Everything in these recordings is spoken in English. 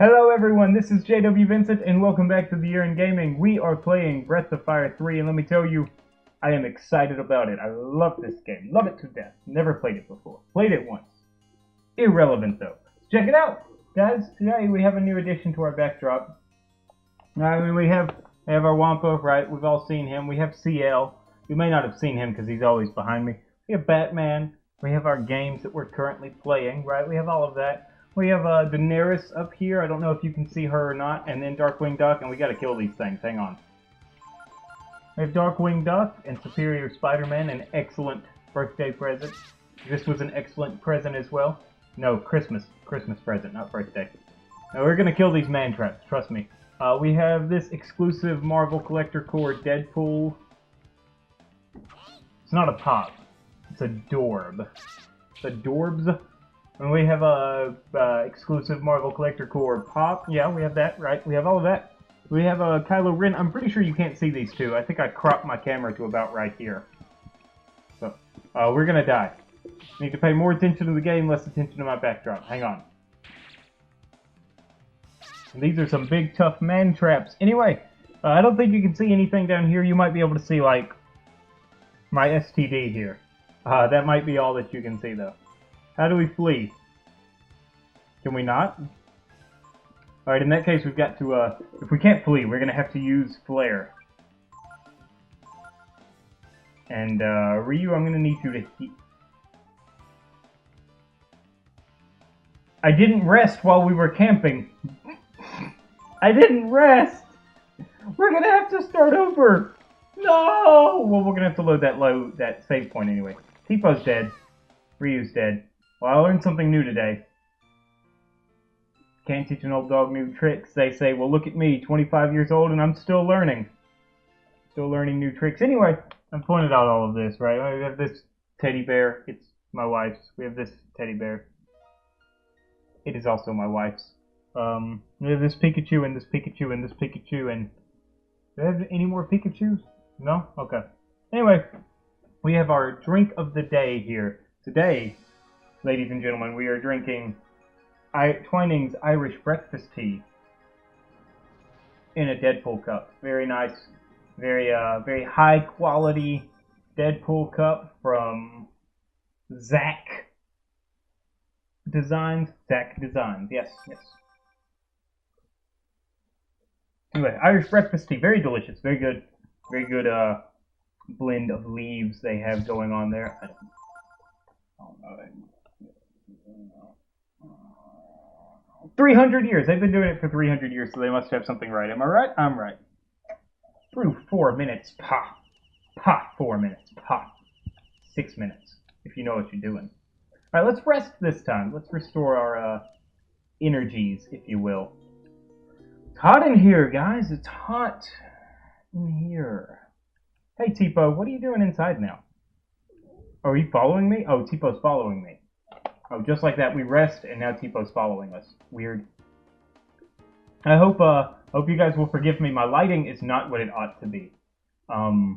Hello everyone, this is JW Vincent and welcome back to the Year in Gaming. We are playing Breath of Fire 3 and let me tell you, I am excited about it. I love this game. Love it to death. Never played it before. Played it once. Irrelevant though. Check it out! Guys, today we have a new addition to our backdrop. We have our Wampa, right? We've all seen him. We have CL. You may not have seen him because he's always behind me. We have Batman. We have our games that we're currently playing, right? We have all of that. We have Daenerys up here. I don't know if you can see her or not. And then Darkwing Duck, and we gotta kill these things. Hang on. We have Darkwing Duck and Superior Spider-Man, an excellent birthday present. This was an excellent present as well. No, Christmas present, not birthday. Now we're gonna kill these man traps, trust me. We have this exclusive Marvel Collector Core Deadpool. It's not a pop. It's a Dorb. It's a Dorbs. And we have a exclusive Marvel Collector Core Pop. Yeah, we have that, right? We have all of that. We have a Kylo Ren. I'm pretty sure you can't see these two. I think I cropped my camera to about right here. So, we're gonna die. Need to pay more attention to the game, less attention to my backdrop. Hang on. And these are some big, tough man traps. Anyway, I don't think you can see anything down here. You might be able to see, like, my STD here. That might be all that you can see, though. How do we flee? Can we not? Alright, in that case we've got to, if we can't flee, we're gonna have to use Flare. And, Ryu, I'm gonna need you to heal. I didn't rest while we were camping. I didn't rest! We're gonna have to start over! No! Well, we're gonna have to load that save point anyway. Tipo's dead. Ryu's dead. Well, I learned something new today. Can't teach an old dog new tricks. They say, well, look at me, 25 years old, and I'm still learning. Still learning new tricks. Anyway, I pointed out all of this, right? We have this teddy bear. It's my wife's. We have this teddy bear. It is also my wife's. We have this Pikachu, and this Pikachu, and this Pikachu, and... Do I have any more Pikachus? No? Okay. Anyway, we have our drink of the day here. Today, ladies and gentlemen, we are drinking Twining's Irish Breakfast Tea in a Deadpool cup. Very nice, very high quality Deadpool cup from Zach Designs. Zach Designs, yes. Anyway, Irish Breakfast Tea, very delicious, very good blend of leaves they have going on there. I don't know. 300 years. They've been doing it for 300 years, so they must have something right. Am I right? I'm right. Brew 4 minutes. Pop. 4 minutes. Pop. 6 minutes. If you know what you're doing. Alright, let's rest this time. Let's restore our energies, if you will. It's hot in here, guys. It's hot in here. Hey, Tipo, what are you doing inside now? Oh, are you following me? Oh, Tipo's following me. Oh, just like that, we rest, and now Tipo's following us. Weird. I hope you guys will forgive me. My lighting is not what it ought to be. I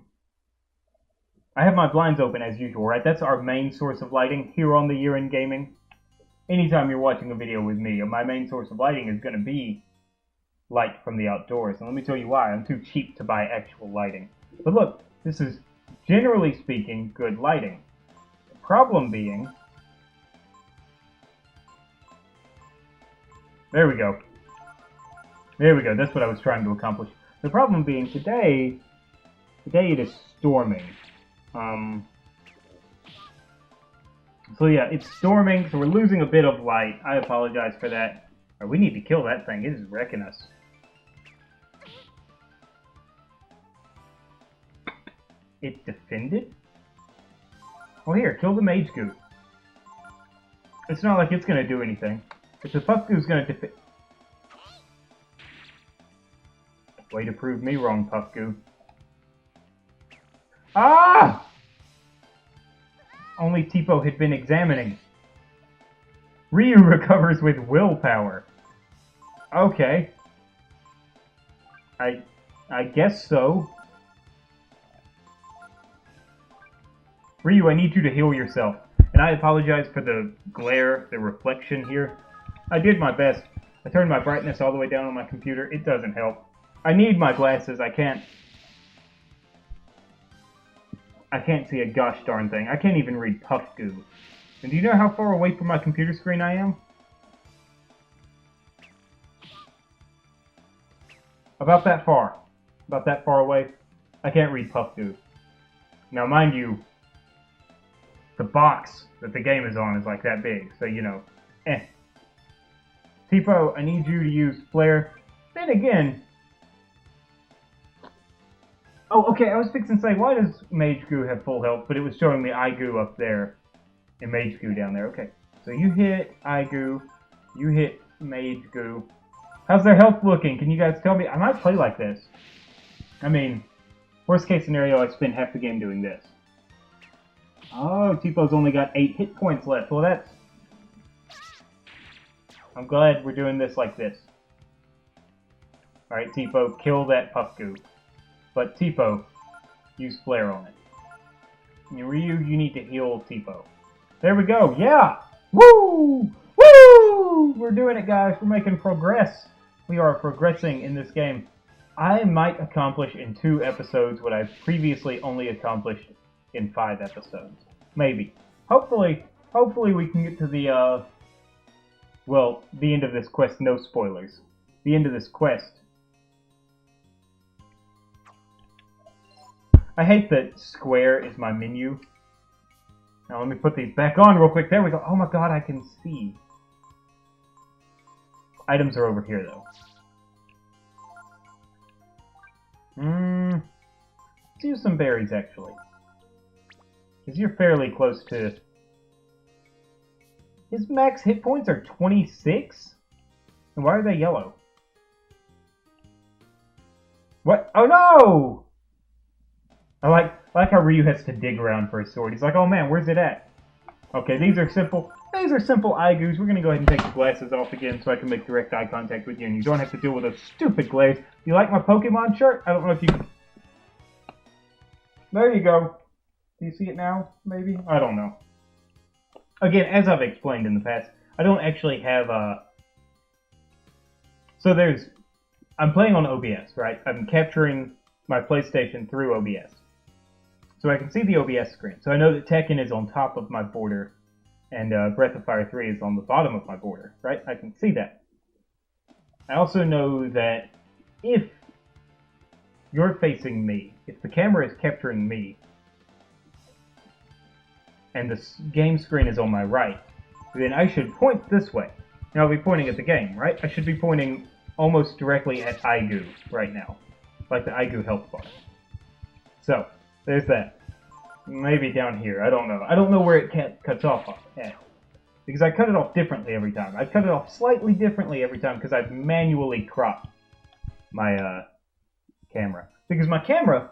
have my blinds open as usual, right? That's our main source of lighting here on the Year in Gaming. Anytime you're watching a video with me, my main source of lighting is going to be light from the outdoors. And let me tell you why. I'm too cheap to buy actual lighting. But look, this is, generally speaking, good lighting. The problem being... There we go. There we go. That's what I was trying to accomplish. The problem being, today it is storming. So yeah, it's storming, so we're losing a bit of light. I apologize for that. We need to kill that thing. It is wrecking us. It defended? Well, here, kill the Mage Goo. It's not like it's gonna do anything. If the Puff Goo's gonna defend... Way to prove me wrong, Puff Goo. Ah! Only Tipo had been examining. Ryu recovers with willpower. Okay. I guess so. Ryu, I need you to heal yourself. And I apologize for the glare, the reflection here. I did my best. I turned my brightness all the way down on my computer. It doesn't help. I need my glasses. I can't see a gosh darn thing. I can't even read puff goo. And do you know how far away from my computer screen I am? About that far. About that far away. I can't read puff goo. Now, mind you, the box that the game is on is like that big, so you know, Tipo, I need you to use flare. Then again, oh, okay, I was fixing to say, why does Mage Goo have full health, but it was showing me I Goo up there and Mage Goo down there. Okay, so you hit I Goo, you hit Mage Goo. How's their health looking? Can you guys tell me? I might play like this. I mean, worst case scenario, I spend half the game doing this. Oh, Tipo's only got 8 hit points left. Well, that's... I'm glad we're doing this like this. Alright, Tipo, kill that puff goo. But Tipo, use flare on it. And Ryu, you need to heal Tipo. There we go, yeah! Woo! Woo! We're doing it, guys. We're making progress. We are progressing in this game. I might accomplish in 2 episodes what I've previously only accomplished in 5 episodes. Maybe. Hopefully we can get to the, well, the end of this quest. No spoilers. The end of this quest. I hate that square is my menu. Now let me put these back on real quick. There we go. Oh my god, I can see. Items are over here, though. Let's use some berries, actually. Because you're fairly close to... His max hit points are 26? And why are they yellow? What? Oh no! I like how Ryu has to dig around for his sword. He's like, oh man, where's it at? Okay, these are simple eye goos. We're gonna go ahead and take the glasses off again so I can make direct eye contact with you and you don't have to deal with those stupid glares. You like my Pokemon shirt? I don't know if you... There you go. Do you see it now, maybe? I don't know. Again, as I've explained in the past, I don't actually have So I'm playing on OBS, right? I'm capturing my PlayStation through OBS. So I can see the OBS screen. So I know that Tekken is on top of my border, and Breath of Fire 3 is on the bottom of my border, right? I can see that. I also know that if you're facing me, if the camera is capturing me, and the game screen is on my right, then I should point this way. Now I'll be pointing at the game, right? I should be pointing almost directly at Aigu right now. Like the Aigu health bar. So, there's that. Maybe down here, I don't know. I don't know where it cuts off at. Because I cut it off differently every time. I cut it off slightly differently every time because I've manually cropped my camera. Because my camera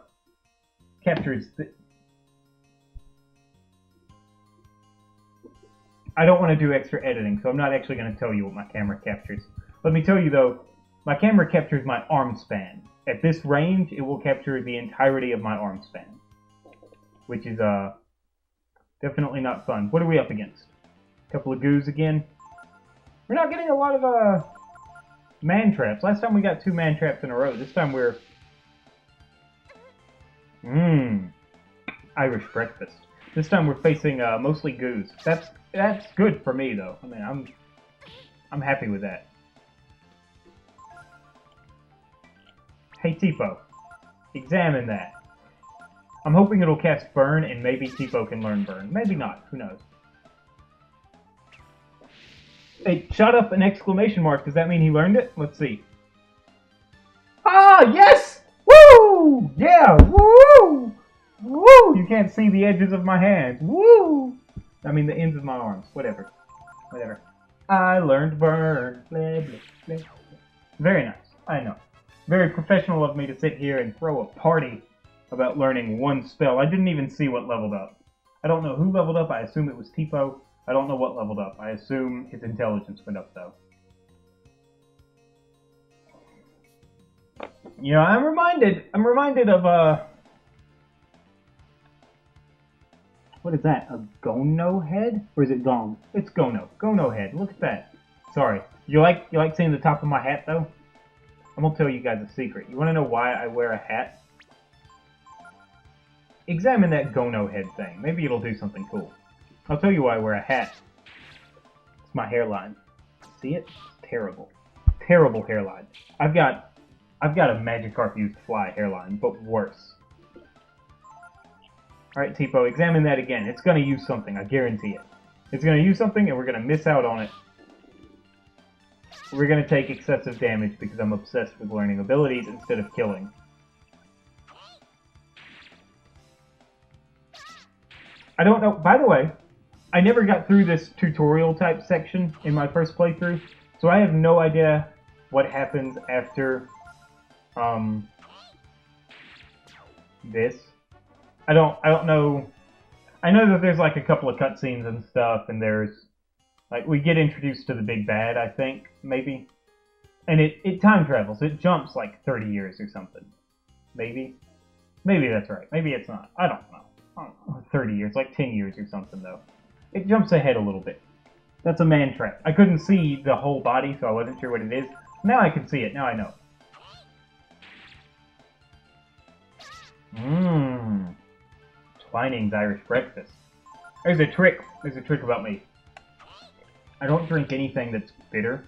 captures... I don't want to do extra editing, so I'm not actually going to tell you what my camera captures. Let me tell you though, my camera captures my arm span. At this range, it will capture the entirety of my arm span. Which is, definitely not fun. What are we up against? A couple of goos again? We're not getting a lot of, man traps. Last time we got 2 man traps in a row. This time we're... Irish breakfast. This time we're facing, mostly goos. That's good for me, though. I mean, I'm happy with that. Hey, Tipo. Examine that. I'm hoping it'll cast Burn, and maybe Tipo can learn Burn. Maybe not. Who knows? Hey, shot up an exclamation mark. Does that mean he learned it? Let's see. Ah, yes! Woo! Yeah, woo! Woo! You can't see the edges of my hands. Woo! I mean, the ends of my arms. Whatever. Whatever. I learned Burn. Blah, blah, blah, blah. Very nice. I know. Very professional of me to sit here and throw a party about learning one spell. I didn't even see what leveled up. I don't know who leveled up. I assume it was Tipo. I don't know what leveled up. I assume his intelligence went up, though. You know, I'm reminded of, what is that? A Gono head? Or is it Gong? It's Gono. Gono head. Look at that. Sorry. You like seeing the top of my hat though? I'm gonna tell you guys a secret. You wanna know why I wear a hat? Examine that Gono head thing. Maybe it'll do something cool. I'll tell you why I wear a hat. It's my hairline. See it? It's terrible. Terrible hairline. I've got a Magikarp used fly hairline, but worse. Alright, Tipo, examine that again. It's gonna use something, I guarantee it. It's gonna use something and we're gonna miss out on it. We're gonna take excessive damage because I'm obsessed with learning abilities instead of killing. I don't know, by the way, I never got through this tutorial type section in my first playthrough, so I have no idea what happens after, this. I don't know. I know that there's like a couple of cutscenes and stuff, and there's, like, we get introduced to the big bad, I think, maybe. And it time travels. It jumps like 30 years or something. Maybe. Maybe that's right. Maybe it's not. I don't know. 30 years, like 10 years or something, though. It jumps ahead a little bit. That's a man trap. I couldn't see the whole body, so I wasn't sure what it is. Now I can see it. Now I know. Mmm. Twining's Irish breakfast. There's a trick. There's a trick about me. I don't drink anything that's bitter.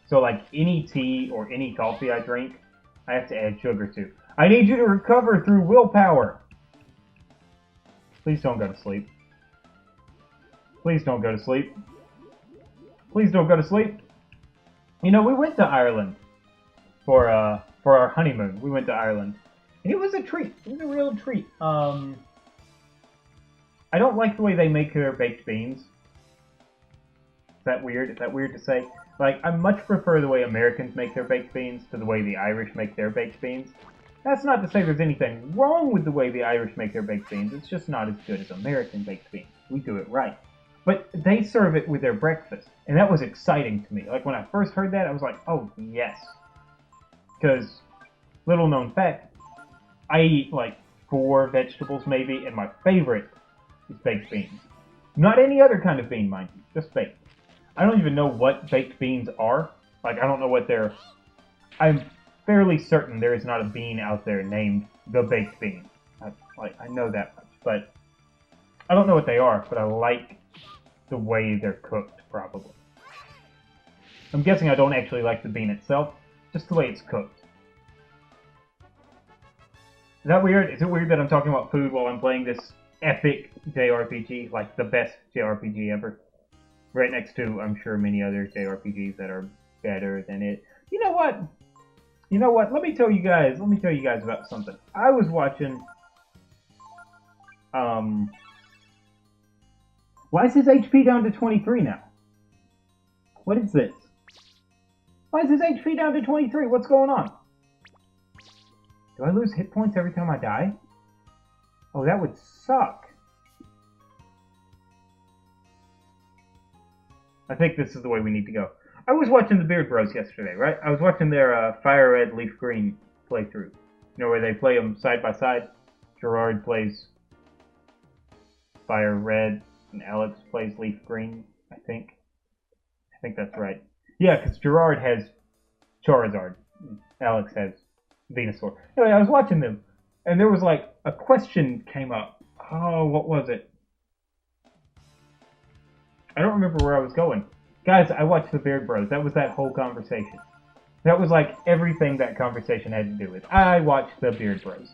So, like, any tea or any coffee I drink, I have to add sugar to. I need you to recover through willpower. Please don't go to sleep. Please don't go to sleep. Please don't go to sleep. You know, we went to Ireland for our honeymoon. We went to Ireland. And it was a treat. It was a real treat. I don't like the way they make their baked beans. Is that weird? Is that weird to say? Like, I much prefer the way Americans make their baked beans to the way the Irish make their baked beans. That's not to say there's anything wrong with the way the Irish make their baked beans. It's just not as good as American baked beans. We do it right. But they serve it with their breakfast. And that was exciting to me. Like, when I first heard that, I was like, oh, yes. Because, little known fact, I eat, like, 4 vegetables maybe, and my favorite is baked beans. Not any other kind of bean, mind you. Just baked. I don't even know what baked beans are. Like, I don't know what they're... I'm fairly certain there is not a bean out there named the baked bean. I know that much, but I don't know what they are, but I like the way they're cooked, probably. I'm guessing I don't actually like the bean itself, just the way it's cooked. Is that weird? Is it weird that I'm talking about food while I'm playing this epic JRPG, like the best JRPG ever? Right next to, I'm sure, many other JRPGs that are better than it. You know what? You know what? Let me tell you guys about something. I was watching, why is his HP down to 23 now? What is this? Why is his HP down to 23? What's going on? Do I lose hit points every time I die? Oh, that would suck. I think this is the way we need to go. I was watching the Beard Bros yesterday, right? I was watching their Fire Red, Leaf Green playthrough. You know, where they play them side by side. Gerard plays Fire Red, and Alex plays Leaf Green, I think. I think that's right. Yeah, because Gerard has Charizard. Alex has Venusaur. Anyway, I was watching them, and there was like a question came up. Oh, what was it? I don't remember where I was going. Guys, I watched the Beard Bros. That was that whole conversation. That was like everything that conversation had to do with. I watched the Beard Bros.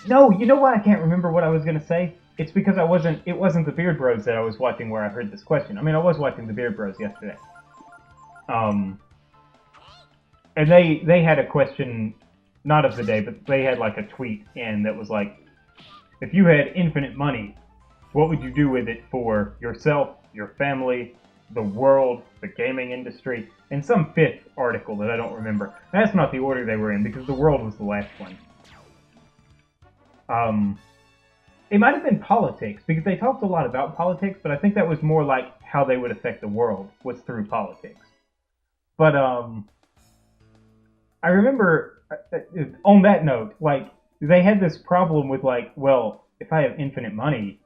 No, you know why I can't remember what I was going to say? It's because it wasn't the Beard Bros that I was watching where I heard this question. I mean, I was watching the Beard Bros yesterday. And they had a question, not of the day, but they had like a tweet in that was like, if you had infinite money, what would you do with it for yourself, your family, the world, the gaming industry, and some fifth article that I don't remember. That's not the order they were in, because the world was the last one. It might have been politics, because they talked a lot about politics, but I think that was more like how they would affect the world, was through politics. But, I remember, on that note, like, they had this problem with, like, well, if I have infinite money,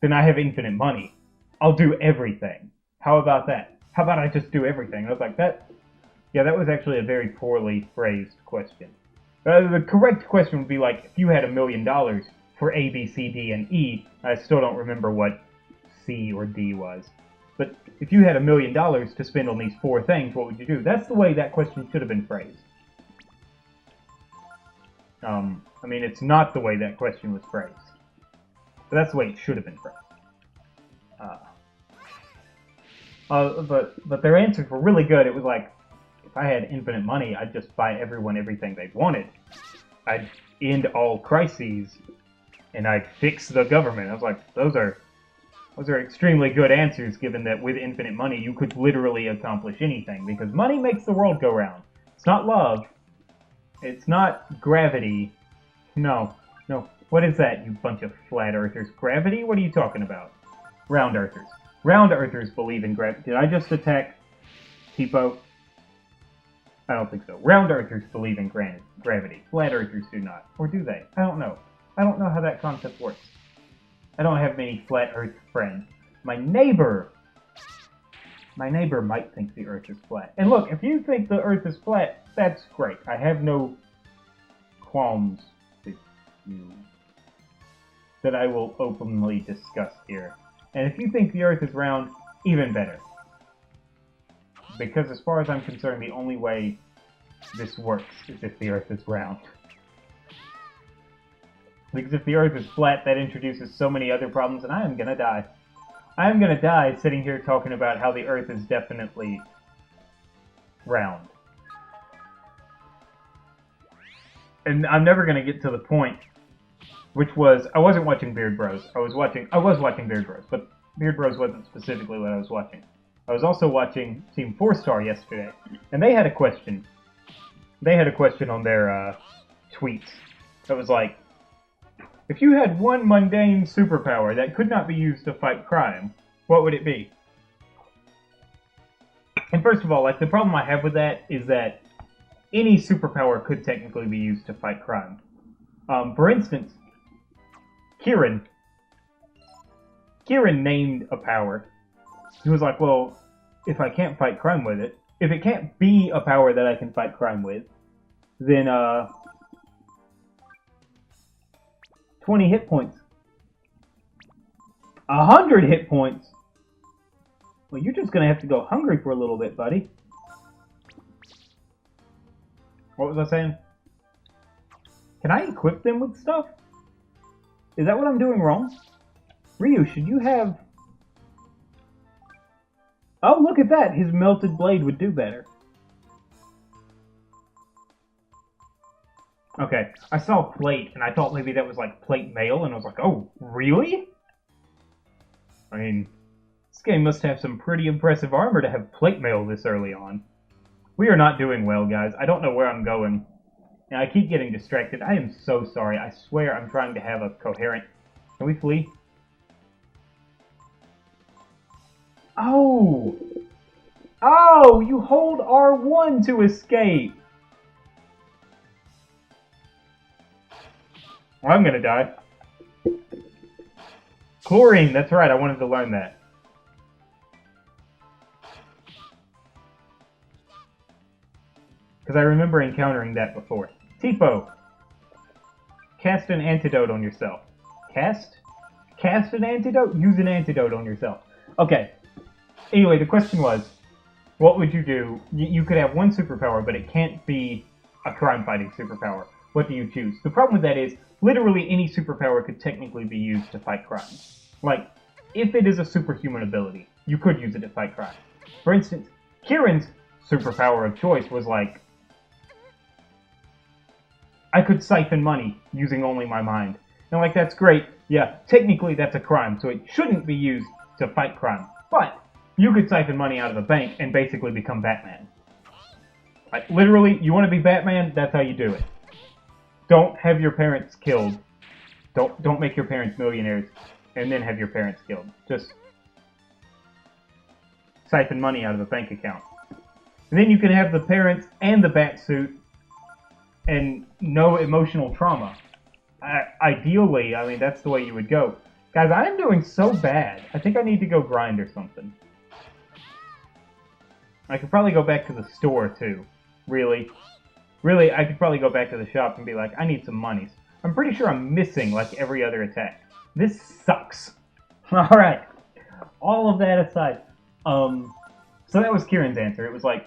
then I have infinite money. I'll do everything. How about that? How about I just do everything? And I was like, yeah, that was actually a very poorly phrased question. The correct question would be like, if you had $1 million for A, B, C, D, and E, I still don't remember what C or D was. But if you had $1 million to spend on these 4 things, what would you do? That's the way that question should have been phrased. I mean, it's not the way that question was phrased. But that's the way it should have been phrased. But their answers were really good. It was like, if I had infinite money, I'd just buy everyone everything they wanted. I'd end all crises, and I'd fix the government. I was like, those are extremely good answers, given that with infinite money, you could literally accomplish anything, because money makes the world go round. It's not love. It's not gravity. No. What is that, you bunch of flat earthers? Gravity? What are you talking about? Round earthers. Round earthers believe in gravity. Did I just attack Tipo? I don't think so. Round earthers believe in gravity. Flat earthers do not. Or do they? I don't know. I don't know how that concept works. I don't have many flat earth friends. My neighbor might think the earth is flat. And look, if you think the earth is flat, that's great. I have no qualms with you that I will openly discuss here. And if you think the earth is round, even better. Because as far as I'm concerned, the only way this works is if the earth is round. Because if the earth is flat, that introduces so many other problems, and I am gonna die. I am gonna die sitting here talking about how the earth is definitely round. And I'm never gonna get to the point, which was, I wasn't watching Beard Bros. I was watching Beard Bros, but Beard Bros wasn't specifically what I was watching. I was also watching Team 4-Star yesterday, and they had a question. They had a question on their tweets that was like, if you had one mundane superpower that could not be used to fight crime, what would it be? And first of all, like, the problem I have with that is that any superpower could technically be used to fight crime. For instance, Kieran named a power. He was like, well, if I can't fight crime with it, if it can't be a power that I can fight crime with, then, 20 hit points. 100 hit points? Well, you're just gonna have to go hungry for a little bit, buddy. What was I saying? Can I equip them with stuff? Is that what I'm doing wrong? Ryu, should you have... Oh, look at that! His melted blade would do better. Okay, I saw plate, and I thought maybe that was like plate mail, and I was like, oh, really? I mean, this game must have some pretty impressive armor to have plate mail this early on. We are not doing well, guys. I don't know where I'm going. And I keep getting distracted. I am so sorry. I swear I'm trying to have a coherent... Can we flee? Oh! Oh! You hold R1 to escape! Well, I'm gonna die. Chlorine, that's right, I wanted to learn that. Because I remember encountering that before. Tipo! Cast an antidote on yourself. Cast? Cast an antidote? Use an antidote on yourself. Okay. Anyway, the question was, what would you do? You could have one superpower, but it can't be a crime-fighting superpower. What do you choose? The problem with that is, literally any superpower could technically be used to fight crime. Like, if it is a superhuman ability, you could use it to fight crime. For instance, Kieran's superpower of choice was like, I could siphon money using only my mind. And like, that's great. Yeah, technically that's a crime, so it shouldn't be used to fight crime. But you could siphon money out of a bank and basically become Batman. Like, literally, you want to be Batman? That's how you do it. Don't have your parents killed. Don't make your parents millionaires and then have your parents killed. Just siphon money out of a bank account. And then you can have the parents and the bat suit and no emotional trauma. Ideally, I mean, that's the way you would go. Guys, I am doing so bad. I think I need to go grind or something. I could probably go back to the store, too. Really. Really, I could probably go back to the shop and be like, I need some monies. I'm pretty sure I'm missing, like, every other attack. This sucks. Alright. All of that aside. So that was Kieran's answer. It was like,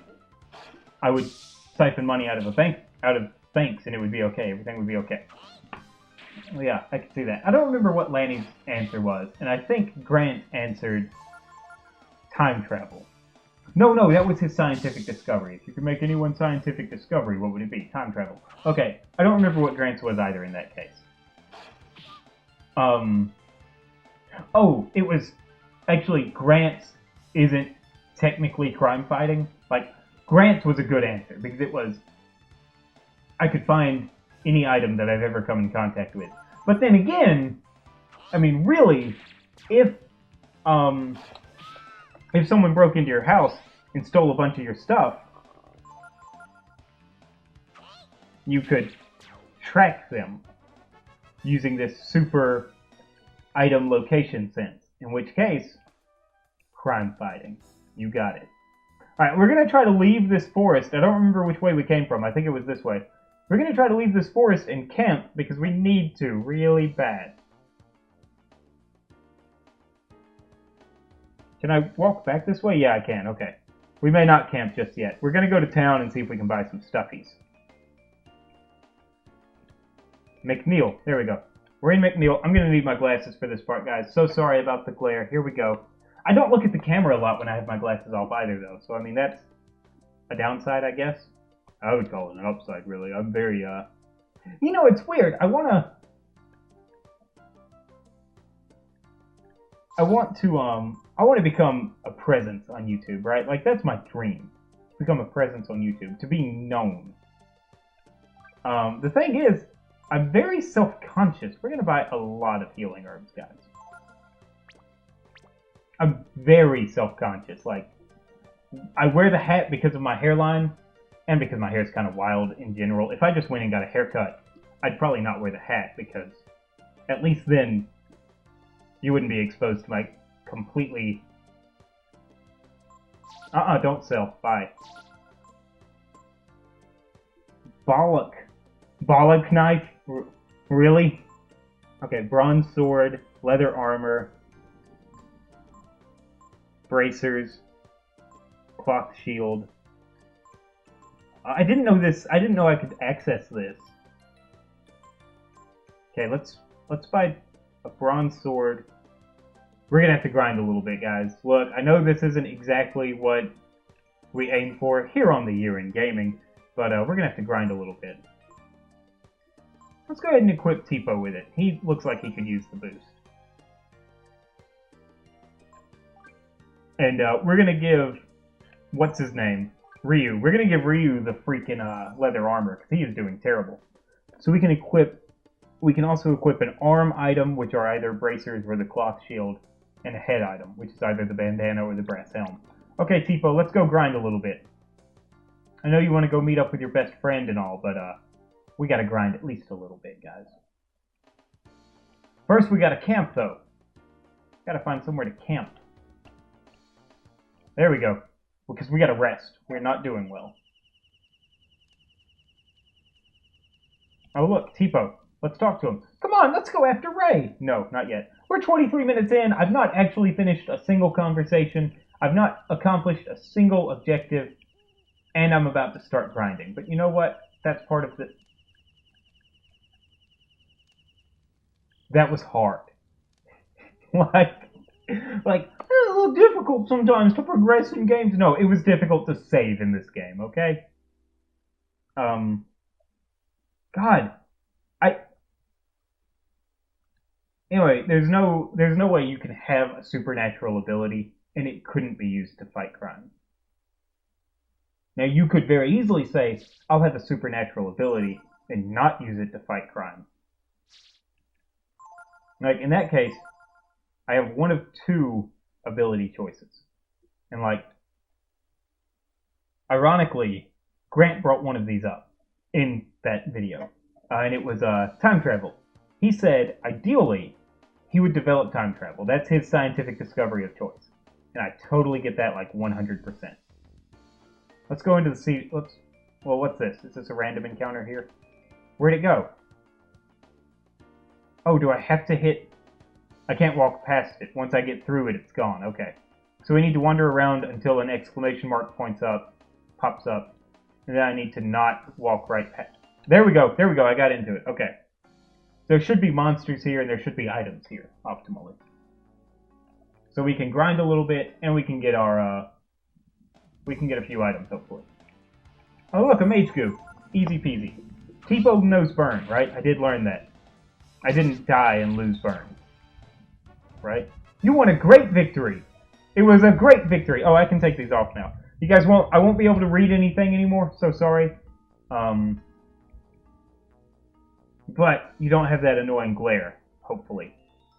I would siphon money out of banks, and it would be okay. Everything would be okay. Well, yeah, I can see that. I don't remember what Lanny's answer was, and I think Grant answered time travel. No, that was his scientific discovery. If you could make any one scientific discovery, what would it be? Time travel. Okay, I don't remember what Grant's was either in that case. Oh, it was... Actually, Grant's isn't technically crime fighting. Like, Grant's was a good answer, because it was... I could find any item that I've ever come in contact with. But then again, I mean, really, if someone broke into your house and stole a bunch of your stuff, you could track them using this super item location sense. In which case, crime fighting. You got it. Alright, we're going to try to leave this forest. I don't remember which way we came from. I think it was this way. We're going to try to leave this forest and camp because we need to really bad. Can I walk back this way? Yeah, I can. Okay. We may not camp just yet. We're going to go to town and see if we can buy some stuffies. McNeil. There we go. We're in McNeil. I'm going to need my glasses for this part, guys. So sorry about the glare. Here we go. I don't look at the camera a lot when I have my glasses off either, though. So, I mean, that's a downside, I guess. I would call it an upside, really. I'm very, You know, it's weird. I want to become a presence on YouTube, right? Like, that's my dream. To become a presence on YouTube. To be known. The thing is, I'm very self-conscious. We're going to buy a lot of healing herbs, guys. I'm very self-conscious. Like, I wear the hat because of my hairline, and because my hair is kind of wild in general. If I just went and got a haircut, I'd probably not wear the hat, because at least then you wouldn't be exposed to my completely... don't sell. Bye. Bollock. Bollock knife? Really? Okay, bronze sword, leather armor, bracers, cloth shield. I didn't know this. I didn't know I could access this. Okay, let's buy a bronze sword. We're gonna have to grind a little bit, guys. Look, I know this isn't exactly what we aim for here on the Year in Gaming, but we're gonna have to grind a little bit. Let's go ahead and equip Tipo with it. He looks like he could use the boost. And we're gonna give... What's his name? Ryu. We're gonna give Ryu the freaking leather armor, because he is doing terrible. So we can equip... We can also equip an arm item, which are either bracers or the cloth shield, and a head item, which is either the bandana or the brass helm. Okay, Tipo, let's go grind a little bit. I know you want to go meet up with your best friend and all, but we gotta grind at least a little bit, guys. First, we gotta camp, though. Gotta find somewhere to camp. There we go. Because we gotta rest. We're not doing well. Oh, look, Tipo. Let's talk to him. Come on, let's go after Ray. No, not yet. We're 23 minutes in. I've not actually finished a single conversation. I've not accomplished a single objective. And I'm about to start grinding. But you know what? That's part of the... That was hard. Like, it's a little difficult sometimes to progress in games. No, it was difficult to save in this game, okay? God. Anyway, there's no way you can have a supernatural ability and it couldn't be used to fight crime. Now, you could very easily say, I'll have a supernatural ability and not use it to fight crime. Like, in that case, I have one of two ability choices. And, like, ironically, Grant brought one of these up in that video. And it was time travel. He said, ideally, he would develop time travel. That's his scientific discovery of choice. And I totally get that, like, 100%. Let's go into the sea. Well, what's this? Is this a random encounter here? Where'd it go? Oh, do I have to hit... I can't walk past it. Once I get through it, it's gone. Okay. So we need to wander around until an exclamation mark pops up. And then I need to not walk right past. There we go. There we go. I got into it. Okay. There should be monsters here, and there should be items here, optimally. So we can grind a little bit, and we can get our, we can get a few items, hopefully. Oh, look, a mage goo. Easy peasy. Keep old nose burn, right? I did learn that. I didn't die and lose burn. Right? You won a great victory! It was a great victory! Oh, I can take these off now. You guys won't... I won't be able to read anything anymore, so sorry. But you don't have that annoying glare, hopefully.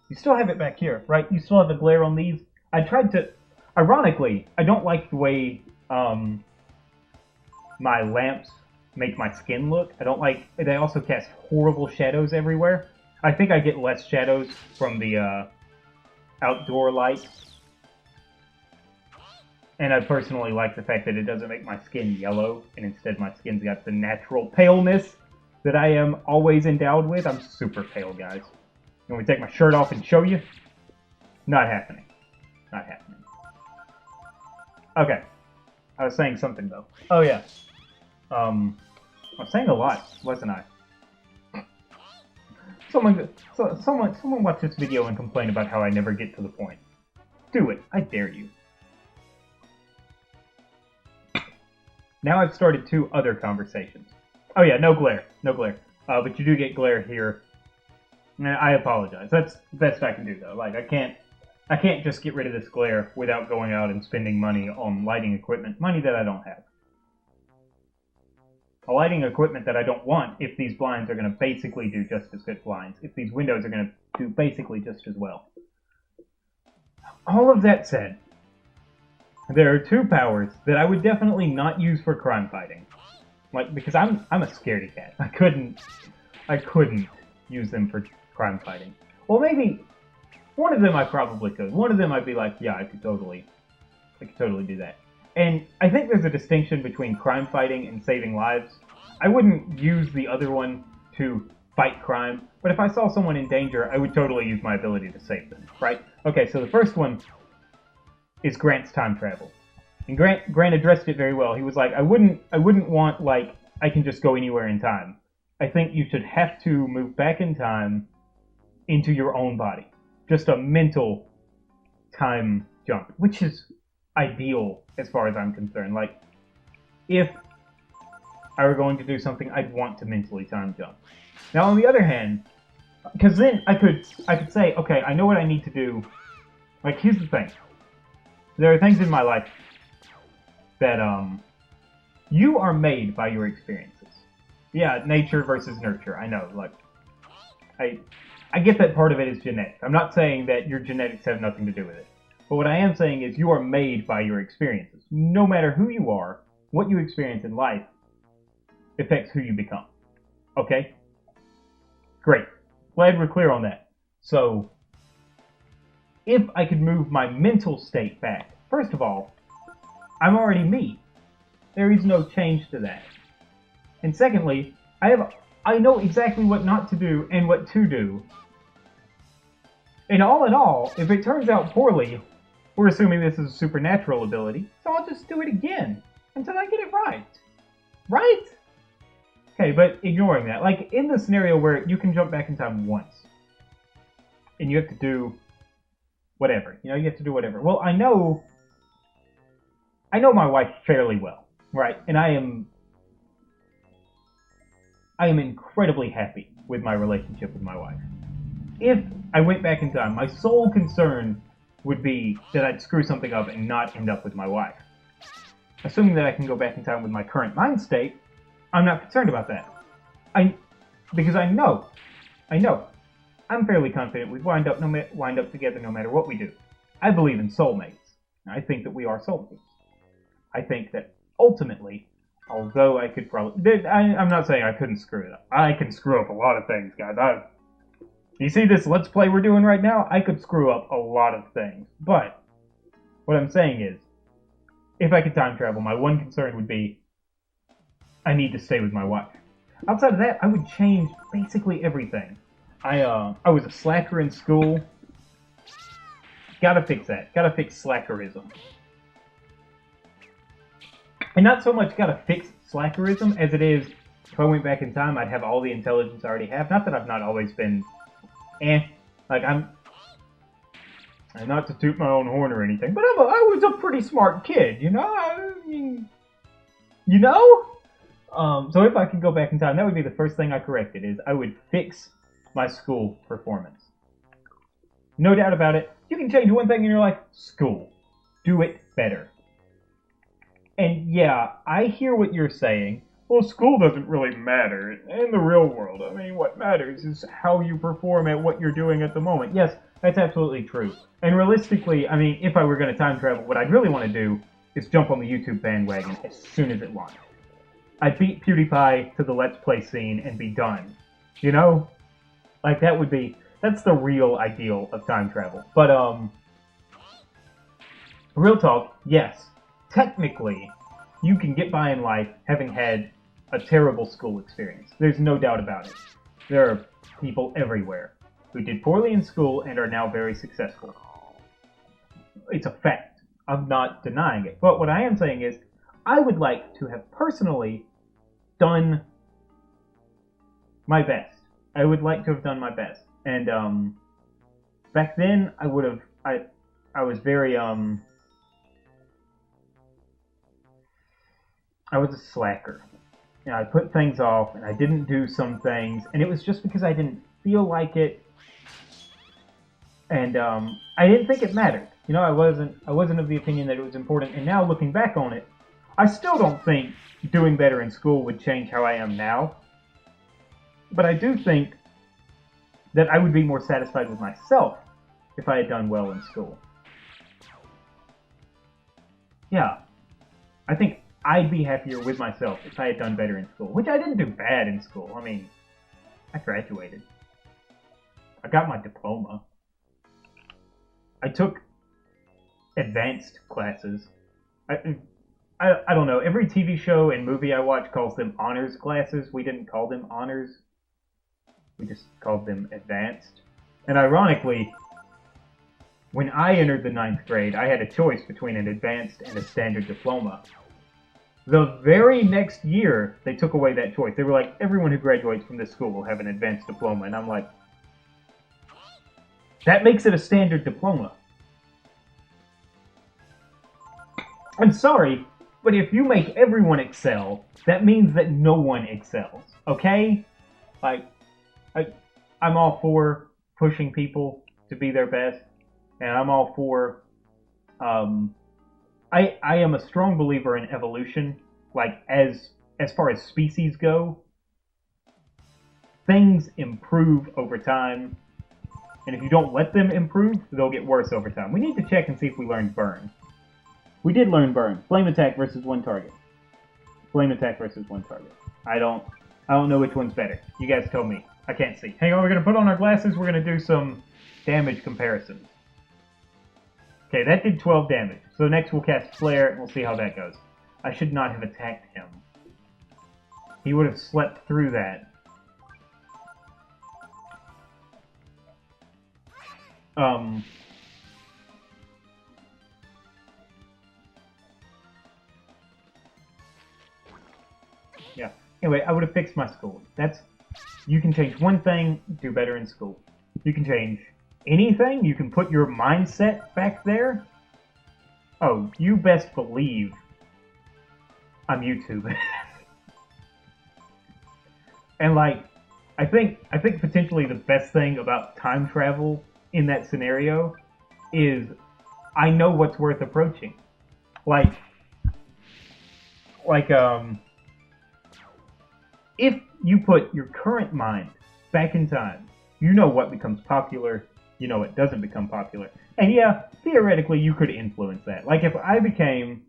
You still have it back here, right? You still have the glare on these. I tried to... Ironically, I don't like the way my lamps make my skin look. I don't like... They also cast horrible shadows everywhere. I think I get less shadows from the outdoor light. And I personally like the fact that it doesn't make my skin yellow, and instead my skin's got the natural paleness that I am always endowed with. I'm super pale, guys. You want me to take my shirt off and show you? Not happening. Not happening. Okay. I was saying something, though. Oh, yeah. I was saying a lot, wasn't I? Someone watch this video and complain about how I never get to the point. Do it. I dare you. Now I've started 2 other conversations. Oh yeah, no glare. No glare. But you do get glare here. And I apologize. That's the best I can do, though. Like, I can't just get rid of this glare without going out and spending money on lighting equipment. Money that I don't have. A lighting equipment that I don't want if these blinds are going to basically do just as good blinds. If these windows are going to do basically just as well. All of that said, there are 2 powers that I would definitely not use for crime fighting. Like, because I'm a scaredy cat. I couldn't use them for crime fighting. Well, maybe one of them I probably could. One of them I'd be like, yeah, I could totally do that. And I think there's a distinction between crime fighting and saving lives. I wouldn't use the other one to fight crime, but if I saw someone in danger, I would totally use my ability to save them, right? Okay, so the first one is Grant's time travel. And Grant addressed it very well. He was like, I wouldn't want, like, I can just go anywhere in time. I think you should have to move back in time into your own body. Just a mental time jump, which is ideal as far as I'm concerned. Like, if I were going to do something, I'd want to mentally time jump. Now, on the other hand, because then I could say, okay, I know what I need to do. Like, here's the thing. There are things in my life that, you are made by your experiences. Yeah, nature versus nurture, I know, like, I get that part of it is genetic. I'm not saying that your genetics have nothing to do with it. But what I am saying is you are made by your experiences. No matter who you are, what you experience in life affects who you become. Okay? Great. Glad we're clear on that. So, if I could move my mental state back, first of all, I'm already me. There is no change to that. And secondly, I know exactly what not to do and what to do. And all in all, if it turns out poorly, we're assuming this is a supernatural ability, so I'll just do it again until I get it right. Right? Okay, but ignoring that, like in the scenario where you can jump back in time once, and you have to do whatever, you have to do whatever. Well, I know my wife fairly well, right? And I am incredibly happy with my relationship with my wife. If I went back in time, my sole concern would be that I'd screw something up and not end up with my wife. Assuming that I can go back in time with my current mind state, I'm not concerned about that. Because I know, I'm fairly confident we'd wind up together no matter what we do. I believe in soulmates. I think that we are soulmates. I think that ultimately, although I could probably... I'm not saying I couldn't screw it up. I can screw up a lot of things, guys. You see this Let's Play we're doing right now? I could screw up a lot of things. But, what I'm saying is, if I could time travel, my one concern would be, I need to stay with my wife. Outside of that, I would change basically everything. I was a slacker in school. Gotta fix that. Gotta fix slackerism. And not so much gotta fix slackerism as it is, if I went back in time, I'd have all the intelligence I already have. Not that I've not always been like, I'm not to toot my own horn or anything, but I was a pretty smart kid, you know? I mean, you know? So if I could go back in time, that would be the first thing I corrected, is I would fix my school performance. No doubt about it. You can change one thing in your life, school. Do it better. And yeah, I hear what you're saying. Well, school doesn't really matter in the real world. I mean, what matters is how you perform at what you're doing at the moment. Yes, that's absolutely true. And realistically, I mean, if I were going to time travel, what I'd really want to do is jump on the YouTube bandwagon as soon as it launched. I'd beat PewDiePie to the Let's Play scene and be done. You know? Like, that's the real ideal of time travel. But, real talk, yes. Technically, you can get by in life having had a terrible school experience. There's no doubt about it. There are people everywhere who did poorly in school and are now very successful. It's a fact. I'm not denying it. But what I am saying is, I would like to have personally done my best. I would like to have done my best. And back then, I was very I was a slacker. You know, I put things off, and I didn't do some things, and it was just because I didn't feel like it, and I didn't think it mattered. You know, I wasn't of the opinion that it was important. And now, looking back on it, I still don't think doing better in school would change how I am now. But I do think that I would be more satisfied with myself if I had done well in school. Yeah, I think I'd be happier with myself if I had done better in school, which I didn't do bad in school. I mean, I graduated. I got my diploma. I took advanced classes. I don't know. Every TV show and movie I watch calls them honors classes. We didn't call them honors. We just called them advanced. And ironically, when I entered the 9th grade, I had a choice between an advanced and a standard diploma. The very next year, they took away that choice. They were like, everyone who graduates from this school will have an advanced diploma. And I'm like, that makes it a standard diploma. I'm sorry, but if you make everyone excel, that means that no one excels. Okay? Like, I'm all for pushing people to be their best. And I'm all for, I am a strong believer in evolution. Like, as far as species go, things improve over time. And if you don't let them improve, they'll get worse over time. We need to check and see if we learned burn. We did learn burn. Flame attack versus one target. Flame attack versus one target. I don't know which one's better. You guys tell me. I can't see. Hang on, we're going to put on our glasses. We're going to do some damage comparisons. Okay, that did 12 damage. So next we'll cast Flare, and we'll see how that goes. I should not have attacked him. He would have slept through that. Yeah. Anyway, I would have fixed my school. You can change one thing, do better in school. You can change anything. You can put your mindset back there. Oh, you best believe I'm YouTube. And like, I think potentially the best thing about time travel in that scenario is I know what's worth approaching. Like if you put your current mind back in time, you know what becomes popular, you know what doesn't become popular. And yeah, theoretically you could influence that. Like if I became...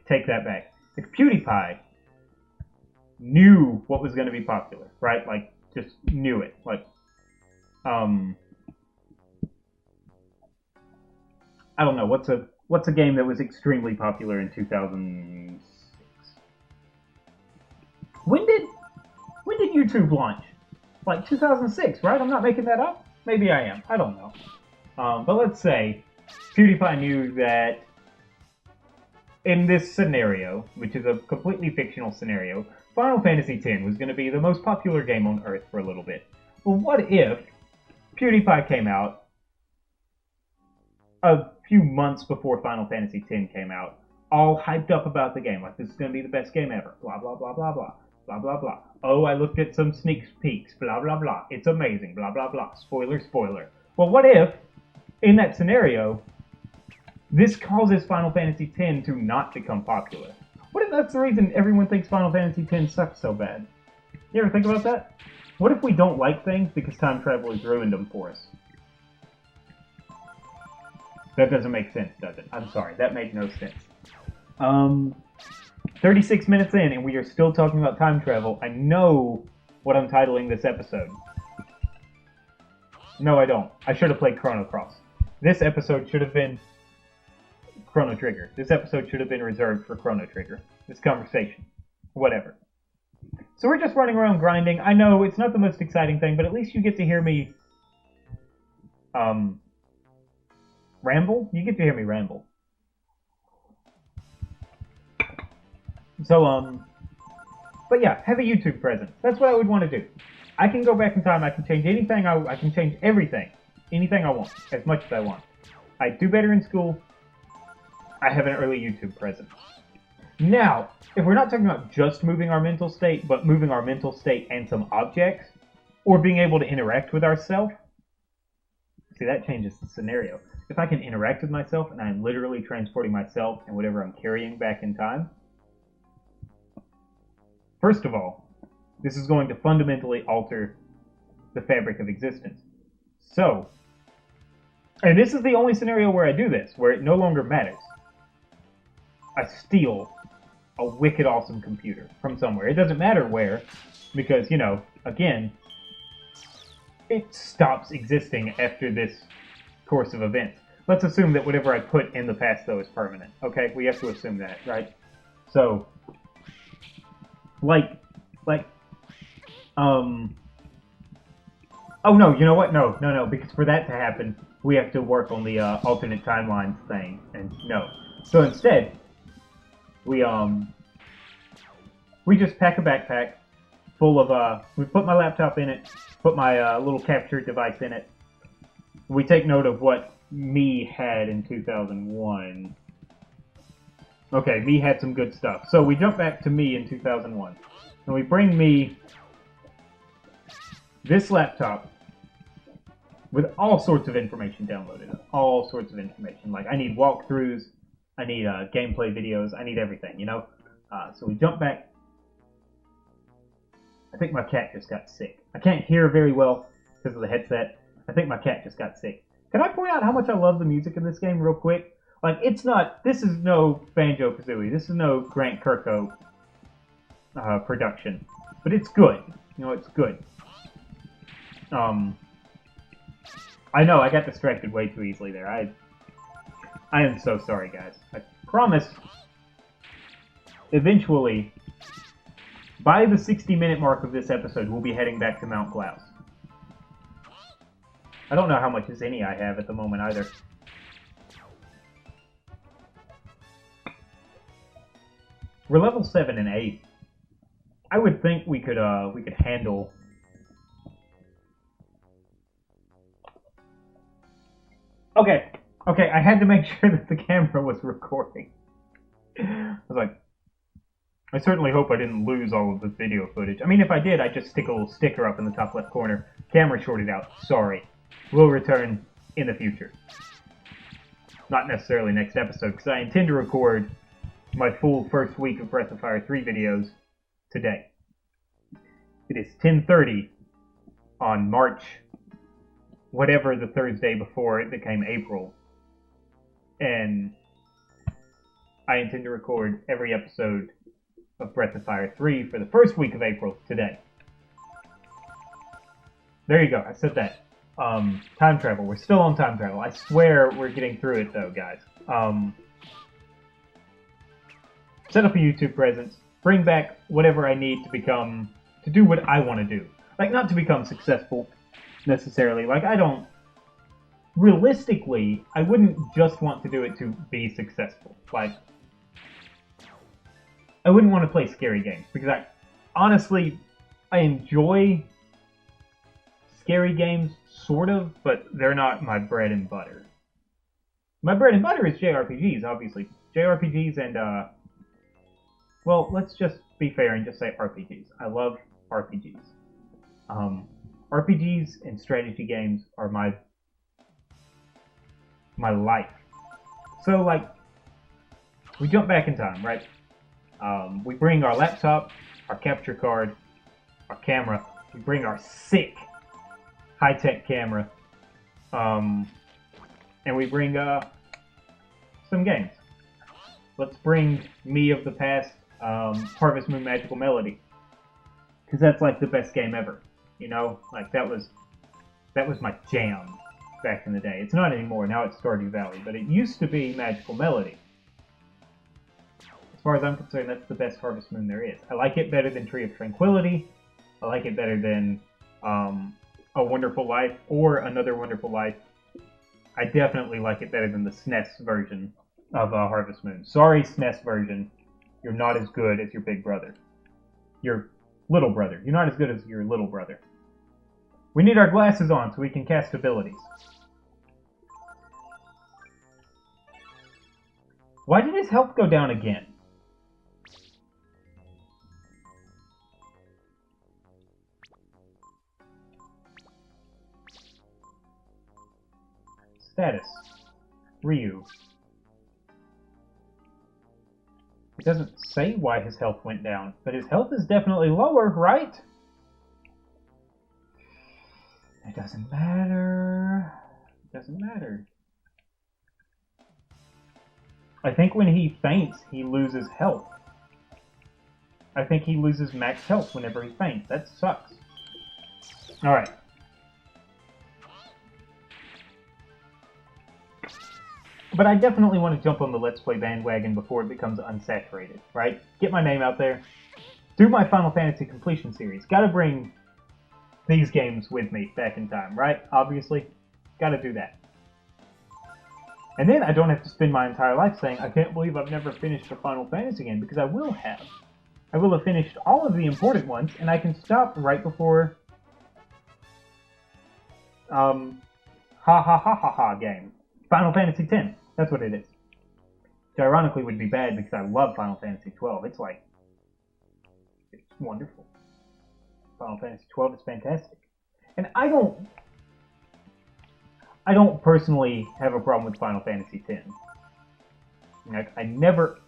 Take that back. If PewDiePie knew what was going to be popular, right? Like, just knew it. Like, I don't know, what's a game that was extremely popular in 2006? When did YouTube launch? Like 2006, right? I'm not making that up. Maybe I am. I don't know. But let's say PewDiePie knew that in this scenario, which is a completely fictional scenario, Final Fantasy X was going to be the most popular game on Earth for a little bit. Well, what if PewDiePie came out a few months before Final Fantasy X came out, all hyped up about the game, like this is going to be the best game ever, blah, blah, blah, blah, blah, blah, blah, blah. Oh, I looked at some sneak peeks, blah, blah, blah, it's amazing, blah, blah, blah, spoiler, spoiler. Well, what if, in that scenario, this causes Final Fantasy X to not become popular? What if that's the reason everyone thinks Final Fantasy X sucks so bad? You ever think about that? What if we don't like things because time travel has ruined them for us? That doesn't make sense, does it? I'm sorry, that made no sense. 36 minutes in, and we are still talking about time travel. I know what I'm titling this episode. No, I don't. I should have played Chrono Cross. This episode should have been ChronoTrigger. This episode should have been reserved for ChronoTrigger. This conversation. Whatever. So we're just running around grinding. I know it's not the most exciting thing, but at least you get to hear me ramble? You get to hear me ramble. So, but yeah, have a YouTube presence. That's what I would want to do. I can go back in time, I can change anything, I can change everything. Anything I want, as much as I want. I do better in school, I have an early YouTube presence. Now, if we're not talking about just moving our mental state, but moving our mental state and some objects, or being able to interact with ourselves, see, that changes the scenario. If I can interact with myself, and I'm literally transporting myself and whatever I'm carrying back in time, first of all, this is going to fundamentally alter the fabric of existence. So, and this is the only scenario where I do this, where it no longer matters. I steal a wicked awesome computer from somewhere. It doesn't matter where, because, you know, again, it stops existing after this course of events. Let's assume that whatever I put in the past, though, is permanent. Okay, we have to assume that, right? So, oh no, you know what? No, because for that to happen, we have to work on the alternate timelines thing, and no. So instead, we just pack a backpack full of, we put my laptop in it, put my little capture device in it. We take note of what me had in 2001. Okay, me had some good stuff. So we jump back to me in 2001. And we bring me this laptop with all sorts of information downloaded. All sorts of information. Like, I need walkthroughs, I need gameplay videos, I need everything, you know? So we jump back. I think my cat just got sick. I can't hear very well because of the headset. I think my cat just got sick. Can I point out how much I love the music in this game real quick? Like, it's not, this is no Banjo-Kazooie. This is no Grant Kirkhope production. But it's good. You know, it's good. I know, I got distracted way too easily there. I am so sorry, guys. I promise, eventually, by the 60-minute mark of this episode, we'll be heading back to Mount Glaus. I don't know how much Zinni I have at the moment either. We're level 7 and 8. I would think we could handle. Okay, I had to make sure that the camera was recording. I was like, I certainly hope I didn't lose all of this video footage. I mean, if I did, I'd just stick a little sticker up in the top left corner. Camera shorted out. Sorry. We'll return in the future. Not necessarily next episode, because I intend to record my full first week of Breath of Fire 3 videos today. It is 10:30 on March, whatever the Thursday before it became April. And I intend to record every episode of Breath of Fire 3 for the first week of April today. There you go. I said that. Time travel. We're still on time travel. I swear we're getting through it, though, guys. Set up a YouTube presence. Bring back whatever I need to become... to do what I want to do. Like, not to become successful, necessarily. Like, I don't... Realistically, I wouldn't just want to do it to be successful. Like, I wouldn't want to play scary games. Because honestly, I enjoy scary games, sort of, but they're not my bread and butter. My bread and butter is JRPGs, obviously. JRPGs and, well, let's just be fair and just say RPGs. I love RPGs. RPGs and strategy games are my life. So, like, we jump back in time, right? We bring our laptop, our capture card, our camera. We bring our sick high-tech camera, and we bring some games. Let's bring me of the past, Harvest Moon Magical Melody, because that's like the best game ever. You know, like that was my jam back in the day. It's not anymore. Now it's Stardew Valley, but it used to be Magical Melody. As far as I'm concerned, that's the best Harvest Moon there is. I like it better than Tree of Tranquility. I like it better than A Wonderful Life or Another Wonderful Life. I definitely like it better than the SNES version of Harvest Moon. Sorry, SNES version. You're not as good as your big brother. Your little brother. You're not as good as your little brother. We need our glasses on so we can cast abilities. Why did his health go down again? Status. Ryu. It doesn't say why his health went down, but his health is definitely lower, right? It doesn't matter. It doesn't matter. I think when he faints, he loses health. I think he loses max health whenever he faints. That sucks. Alright. But I definitely want to jump on the Let's Play bandwagon before it becomes unsaturated, right? Get my name out there. Do my Final Fantasy completion series. Gotta bring these games with me back in time, right? Obviously. Gotta do that. And then I don't have to spend my entire life saying, I can't believe I've never finished a Final Fantasy game, because I will have. I will have finished all of the important ones, and I can stop right before... ha ha ha ha ha game. Final Fantasy X. That's what it is. Which ironically would be bad because I love Final Fantasy XII. It's like... it's wonderful. Final Fantasy XII is fantastic. And I don't personally have a problem with Final Fantasy X. Like, I never...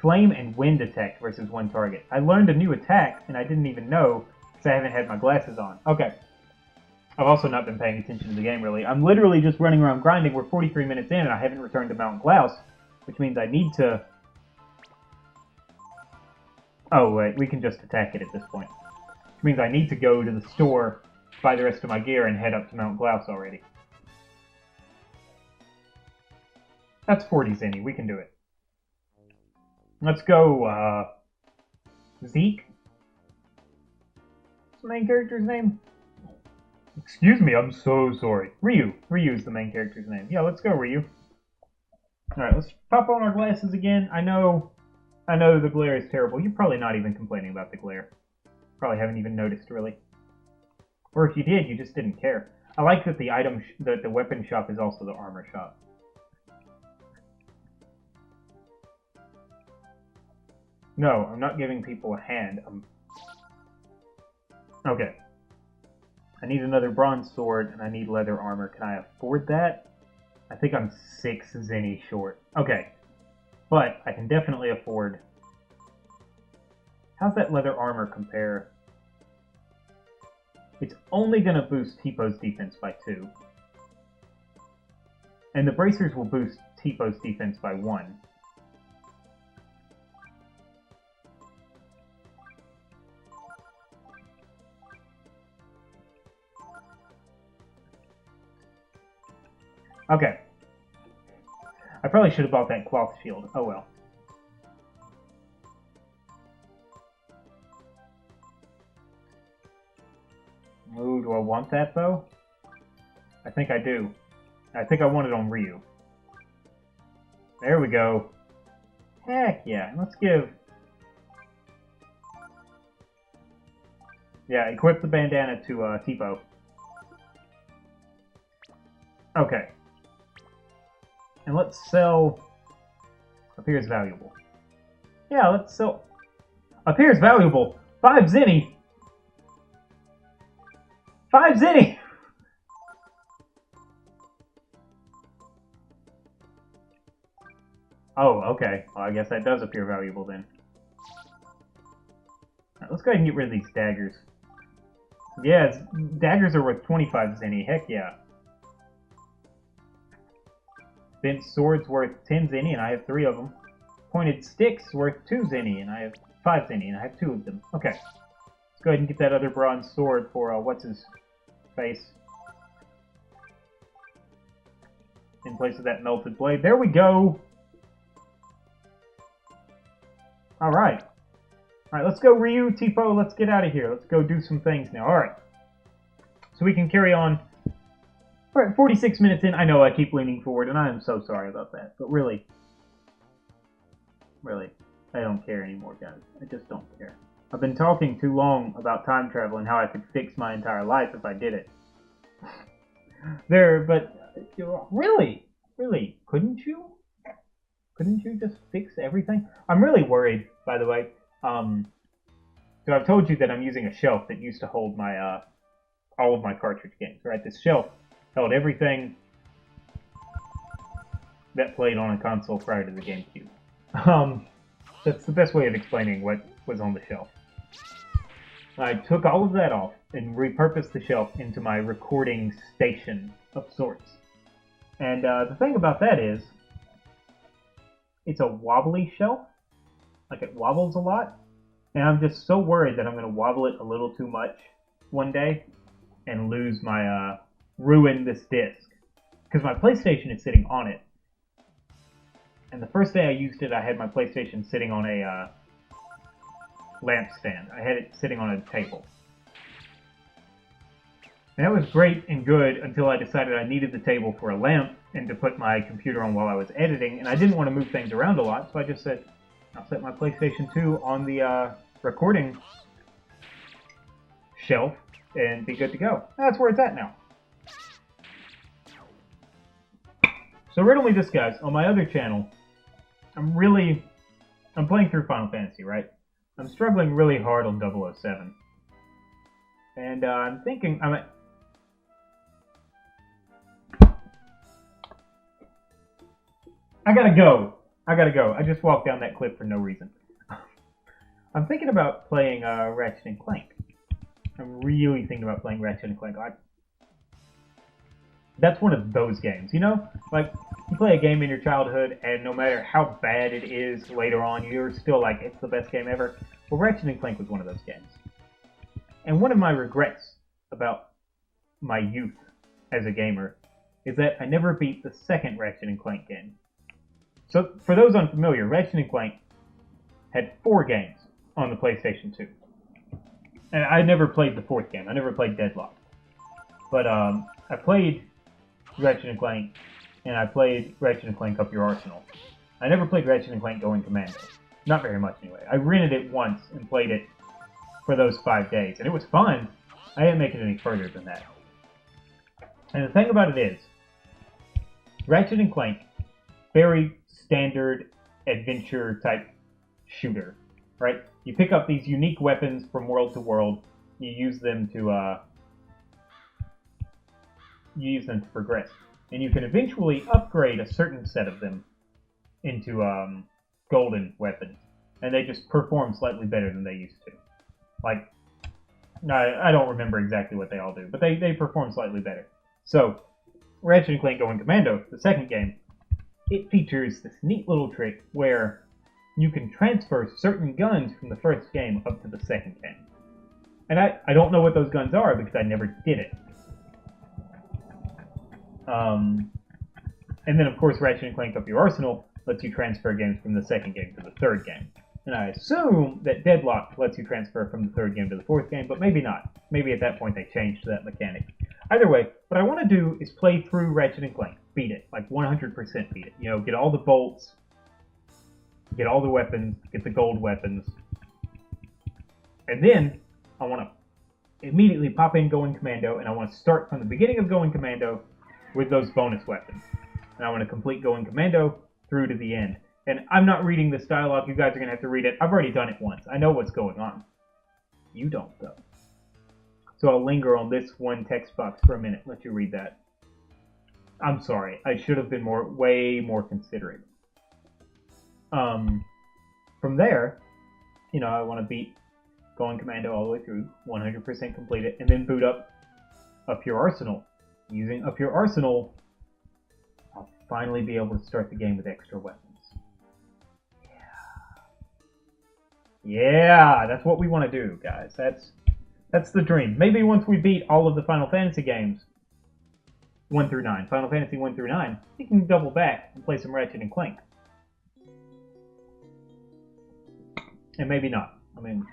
Flame and wind attack versus one target. I learned a new attack, and I didn't even know because I haven't had my glasses on. Okay. I've also not been paying attention to the game, really. I'm literally just running around grinding. We're 43 minutes in, and I haven't returned to Mount Klaus, which means I need to... Oh, wait, we can just attack it at this point. Which means I need to go to the store, buy the rest of my gear, and head up to Mount Klaus already. That's 40 Zenny. We can do it. Let's go, Zeke? What's the main character's name? Excuse me, I'm so sorry. Ryu. Ryu's the main character's name. Yeah, let's go, Ryu. Alright, let's pop on our glasses again. I know the glare is terrible. You're probably not even complaining about the glare. Probably haven't even noticed, really. Or if you did, you just didn't care. I like that the weapon shop is also the armor shop. No, I'm not giving people a hand. Okay. I need another bronze sword, and I need leather armor. Can I afford that? I think I'm 6 Zenny short. Okay. But I can definitely afford... How's that leather armor compare? It's only going to boost T-Po's defense by 2. And the bracers will boost T-Po's defense by 1. Okay. I probably should have bought that cloth shield. Oh well. Ooh, do I want that though? I think I do. I think I want it on Ryu. There we go. Heck yeah. Let's give... Yeah, equip the bandana to Tipo. Okay. And let's sell... Appears valuable. Yeah, let's sell... Appears valuable! 5 zenny! 5 zenny! Oh, okay. Well, I guess that does appear valuable then. Right, let's go ahead and get rid of these daggers. Yeah, daggers are worth 25 zenny. Heck yeah. Bent swords worth 10 zenny, and I have 3 of them. Pointed sticks worth 2 zenny, and I have 5 zenny, and I have 2 of them. Okay. Let's go ahead and get that other bronze sword for, what's-his-face. In place of that melted blade. There we go! Alright. Alright, let's go Ryu, Tipo, let's get out of here. Let's go do some things now. Alright. So we can carry on. We're at 46 minutes in. I know I keep leaning forward, and I am so sorry about that. But really, I don't care anymore, guys. I just don't care. I've been talking too long about time travel and how I could fix my entire life if I did it. Really, couldn't you? Couldn't you just fix everything? I'm really worried, by the way. So I've told you that I'm using a shelf that used to hold my all of my cartridge games. Right, this shelf held everything that played on a console prior to the GameCube. That's the best way of explaining what was on the shelf. I took all of that off and repurposed the shelf into my recording station of sorts. And the thing about that is, it's a wobbly shelf. Like, it wobbles a lot. And I'm just so worried that I'm going to wobble it a little too much one day and lose my, ruin this disc. Because my PlayStation is sitting on it. And the first day I used it, I had my PlayStation sitting on a, lampstand. I had it sitting on a table. And that was great and good until I decided I needed the table for a lamp and to put my computer on while I was editing, and I didn't want to move things around a lot, so I just said, I'll set my PlayStation 2 on the recording shelf and be good to go. That's where it's at now. So riddle me this, guys. On my other channel, I'm playing through Final Fantasy, right? I'm struggling really hard on 007. And I'm thinking, I gotta go. I just walked down that cliff for no reason. I'm thinking about playing Ratchet and Clank. I'm really thinking about playing Ratchet and Clank. That's one of those games, you know? Like, you play a game in your childhood, and no matter how bad it is later on, you're still like, it's the best game ever. Well, Ratchet and Clank was one of those games. And one of my regrets about my youth as a gamer is that I never beat the second Ratchet and Clank game. So, for those unfamiliar, Ratchet and Clank had 4 games on the PlayStation 2. And I never played the 4th game. I never played Deadlock. But I played Ratchet and Clank, and I played Ratchet and Clank Up Your Arsenal. I never played Ratchet and Clank Going Commando. Not very much, anyway. I rented it once and played it for those 5 days, and it was fun. I didn't make it any further than that. And the thing about it is, Ratchet and Clank, very standard adventure-type shooter, right? You pick up these unique weapons from world to world, you use them to progress. And you can eventually upgrade a certain set of them into golden weapons. And they just perform slightly better than they used to. Like, I don't remember exactly what they all do, but they perform slightly better. So, Ratchet and Clank Going Commando, the second game, it features this neat little trick where you can transfer certain guns from the first game up to the second game. And I don't know what those guns are because I never did it. And then, of course, Ratchet and Clank Up Your Arsenal lets you transfer games from the second game to the third game. And I assume that Deadlock lets you transfer from the third game to the fourth game, but maybe not. Maybe at that point they changed that mechanic. Either way, what I want to do is play through Ratchet and Clank. Beat it. Like 100% beat it. You know, get all the bolts, get all the weapons, get the gold weapons. And then I want to immediately pop in Going Commando, and I want to start from the beginning of Going Commando with those bonus weapons. And I want to complete Going Commando through to the end. And I'm not reading this dialogue. You guys are going to have to read it. I've already done it once. I know what's going on. You don't, though. So I'll linger on this one text box for a minute. Let you read that. I'm sorry. I should have been way more considerate. From there, you know, I want to beat Going Commando all the way through, 100% complete it, and then boot up Your Arsenal. Using Up Your Arsenal, I'll finally be able to start the game with extra weapons. Yeah, that's what we want to do, guys. That's the dream. Maybe once we beat all of the Final Fantasy games, 1 through 9, Final Fantasy 1 through 9, we can double back and play some Ratchet and Clank. And maybe not. I mean,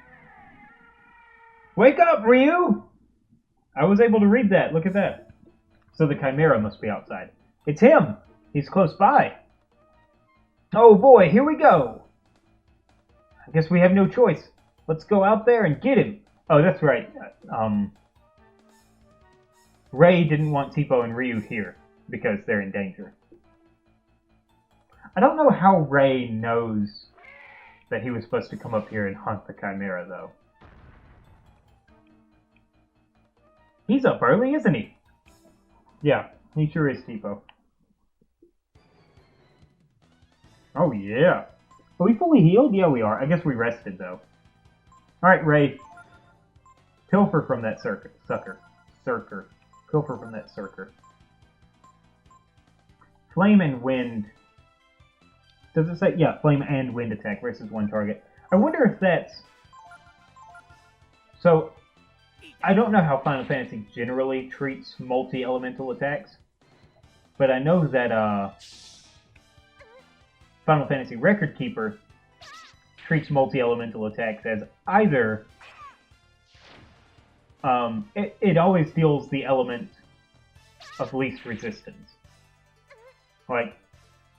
wake up, Ryu! I was able to read that. Look at that. So the Chimera must be outside. It's him! He's close by. Oh boy, here we go! I guess we have no choice. Let's go out there and get him. Oh, that's right. Ray didn't want Tipo and Ryu here because they're in danger. I don't know how Ray knows that he was supposed to come up here and hunt the Chimera, though. He's up early, isn't he? Yeah, he sure is, Tipo. Oh, yeah. Are we fully healed? Yeah, we are. I guess we rested, though. Alright, Ray. Pilfer from that sucker. Pilfer from that sucker. Flame and wind. Does it say? Yeah, flame and wind attack versus one target. I wonder if that's... So, I don't know how Final Fantasy generally treats multi-elemental attacks. But I know that, Final Fantasy Record Keeper treats multi-elemental attacks as either it always deals the element of least resistance. Like,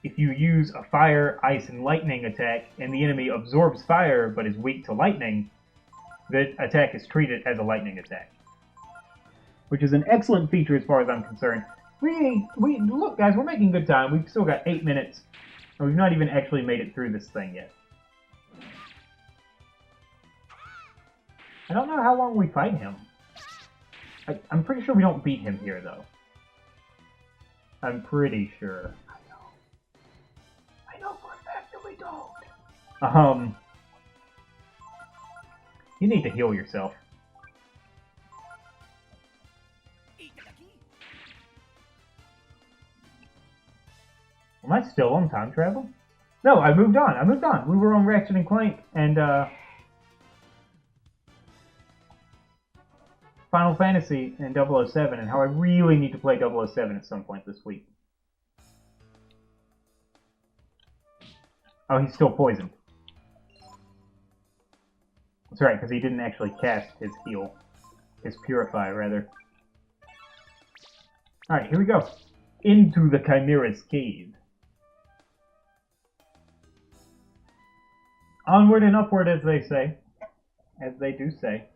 if you use a fire, ice, and lightning attack, and the enemy absorbs fire but is weak to lightning, the attack is treated as a lightning attack. Which is an excellent feature as far as I'm concerned. Look, guys, we're making good time. We've still got 8 minutes. And we've not even actually made it through this thing yet. I don't know how long we fight him. I'm pretty sure we don't beat him here, though. I'm pretty sure. I know for a fact that we don't. You need to heal yourself. Am I still on time travel? No, I moved on. We were on Ratchet and Clank and Final Fantasy and 007 and how I really need to play 007 at some point this week. Oh, he's still poisoned. That's right, because he didn't actually cast his heal. His Purify, rather. Alright, here we go. Into the Chimera's cave. Onward and upward, as they say. As they do say.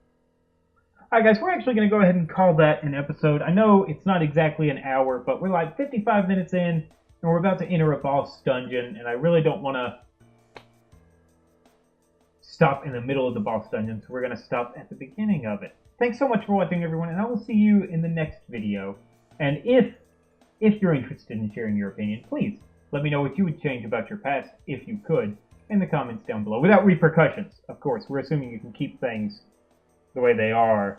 Alright guys, we're actually going to go ahead and call that an episode. I know it's not exactly an hour, but we're like 55 minutes in, and we're about to enter a boss dungeon, and I really don't want to stop in the middle of the boss dungeon, so we're going to stop at the beginning of it. Thanks so much for watching, everyone, and I will see you in the next video. And if you're interested in sharing your opinion, please let me know what you would change about your past, if you could, in the comments down below. Without repercussions, of course. We're assuming you can keep things the way they are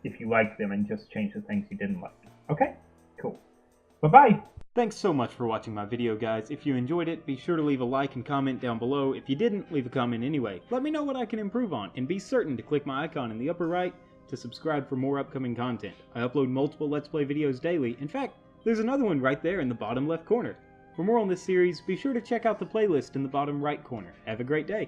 if you like them and just change the things you didn't like. Okay? Cool. Bye-bye! Thanks so much for watching my video, guys. If you enjoyed it, be sure to leave a like and comment down below. If you didn't, leave a comment anyway. Let me know what I can improve on, and be certain to click my icon in the upper right to subscribe for more upcoming content. I upload multiple Let's Play videos daily. In fact, There's another one right there in the bottom left corner. For more on this series, be sure to check out the playlist in the bottom right corner. Have a great day.